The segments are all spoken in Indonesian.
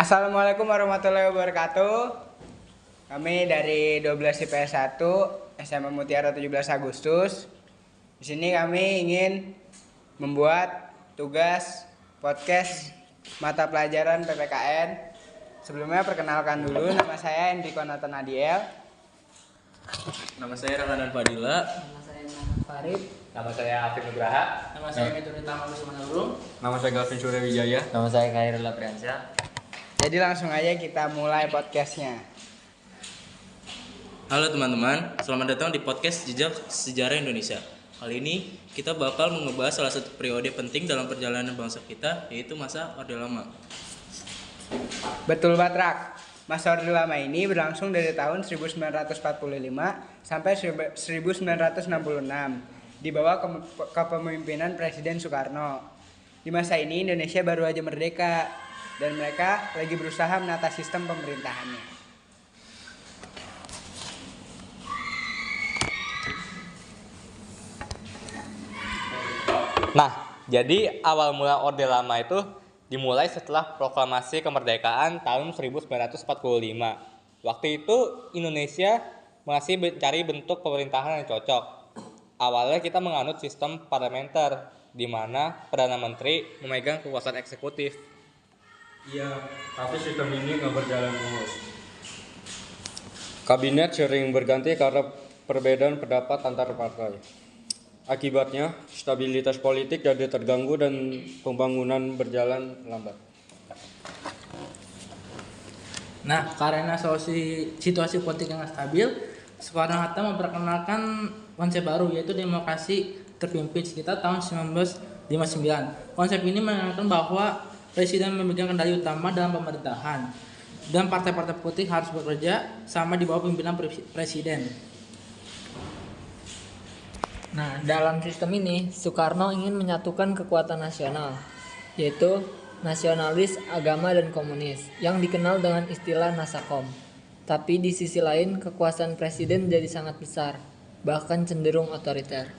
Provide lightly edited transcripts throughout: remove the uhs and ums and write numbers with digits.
Assalamualaikum warahmatullahi wabarakatuh. Kami dari 12 IPS 1 SMA Mutiara 17 Agustus. Di sini kami ingin membuat tugas podcast mata pelajaran PPKN. Sebelumnya perkenalkan dulu, nama saya Enrico Nathan Adiel. Nama saya Ramadan Fadila. Nama saya Muhammad Farid. Nama saya Afif Nugraha. Nama saya Medunita Manurung. Nama saya Galvin Suryawijaya. Nama saya Khairul Apriansyah. Jadi langsung aja kita mulai podcastnya. Halo teman-teman, selamat datang di podcast Jejak Sejarah Indonesia. Kali ini kita bakal membahas salah satu periode penting dalam perjalanan bangsa kita, yaitu masa Orde Lama. Betul Batrak. Masa Orde Lama ini berlangsung dari tahun 1945 sampai 1966 di bawah kepemimpinan Presiden Soekarno. Di masa ini Indonesia baru aja merdeka dan mereka lagi berusaha menata sistem pemerintahannya. Nah, jadi awal mula Orde Lama itu dimulai setelah proklamasi kemerdekaan tahun 1945. Waktu itu Indonesia masih mencari bentuk pemerintahan yang cocok. Awalnya kita menganut sistem parlementer, di mana Perdana Menteri memegang kekuasaan eksekutif. Iya, tapi sistem ini nggak berjalan mulus. Kabinet sering berganti karena perbedaan pendapat antar partai. Akibatnya, stabilitas politik jadi terganggu dan pembangunan berjalan lambat. Nah, karena situasi politik yang stabil, Soekarno-Hatta memperkenalkan konsep baru, yaitu demokrasi terpimpin sekitar tahun 1959. Konsep ini menandakan bahwa Presiden memegang kendali utama dalam pemerintahan dan partai-partai politik harus bekerja sama di bawah pimpinan Presiden. Nah, dalam sistem ini, Soekarno ingin menyatukan kekuatan nasional, yaitu nasionalis, agama, dan komunis, yang dikenal dengan istilah Nasakom. Tapi di sisi lain, kekuasaan presiden jadi sangat besar, bahkan cenderung otoriter.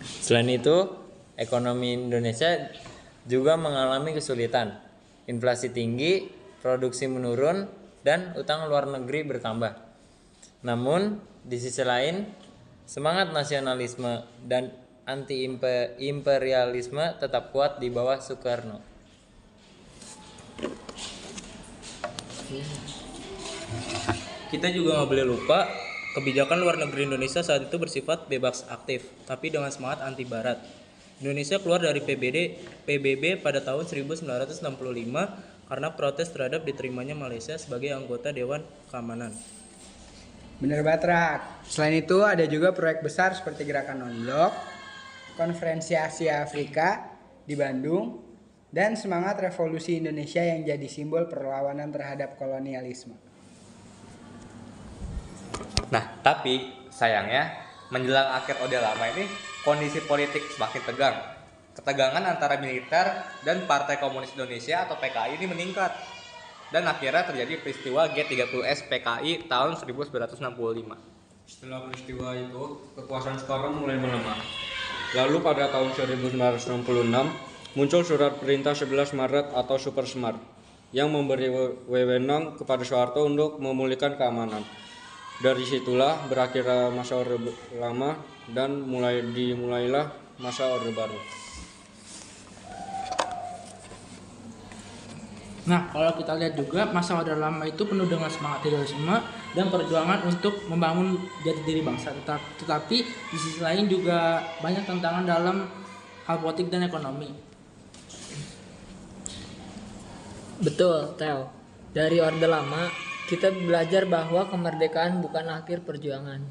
Selain itu, ekonomi Indonesia juga mengalami kesulitan. Inflasi tinggi, produksi menurun, dan utang luar negeri bertambah. Namun, di sisi lain, semangat nasionalisme dan anti-imperialisme tetap kuat di bawah Soekarno. Kita juga nggak boleh lupa, kebijakan luar negeri Indonesia saat itu bersifat bebas aktif, tapi dengan semangat anti Barat. Indonesia keluar dari PBB pada tahun 1965 karena protes terhadap diterimanya Malaysia sebagai anggota Dewan Keamanan. Bener Batrak. Selain itu ada juga proyek besar seperti Gerakan Non-Blok, Konferensi Asia Afrika di Bandung, dan semangat revolusi Indonesia yang jadi simbol perlawanan terhadap kolonialisme. Nah, tapi sayangnya menjelang akhir Orde Lama ini kondisi politik semakin tegang. Ketegangan antara militer dan Partai Komunis Indonesia atau PKI ini meningkat. Dan akhirnya terjadi peristiwa G30S PKI tahun 1965. Setelah peristiwa itu, kekuasaan Soekarno mulai melemah. Lalu pada tahun 1966, muncul surat perintah 11 Maret atau Super Smart yang memberi wewenang kepada Soeharto untuk memulihkan keamanan. Dari situlah berakhir masa Orde Lama dan dimulailah masa Orde Baru. Nah, kalau kita lihat juga masa Orde Lama itu penuh dengan semangat idealisme dan perjuangan untuk membangun jati diri bangsa. Tetapi di sisi lain juga banyak tantangan dalam hal politik dan ekonomi. Betul, Theo. Dari Orde Lama, kita belajar bahwa kemerdekaan bukan akhir perjuangan,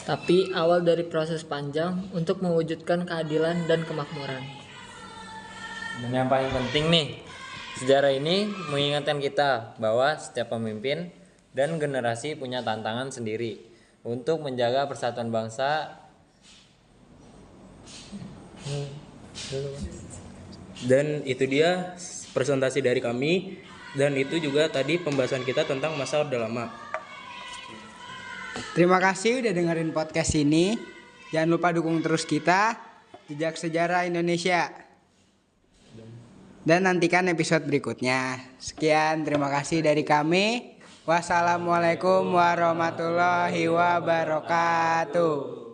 tapi awal dari proses panjang untuk mewujudkan keadilan dan kemakmuran. Dan yang paling penting nih, sejarah ini mengingatkan kita bahwa setiap pemimpin dan generasi punya tantangan sendiri untuk menjaga persatuan bangsa. Dan itu dia presentasi dari kami, dan itu juga tadi pembahasan kita tentang masa Orde Lama. Terima kasih udah dengerin podcast ini. Jangan lupa dukung terus kita, Jejak Sejarah Indonesia. dan nantikan episode berikutnya. Sekian, terima kasih dari kami. Wassalamualaikum warahmatullahi wabarakatuh.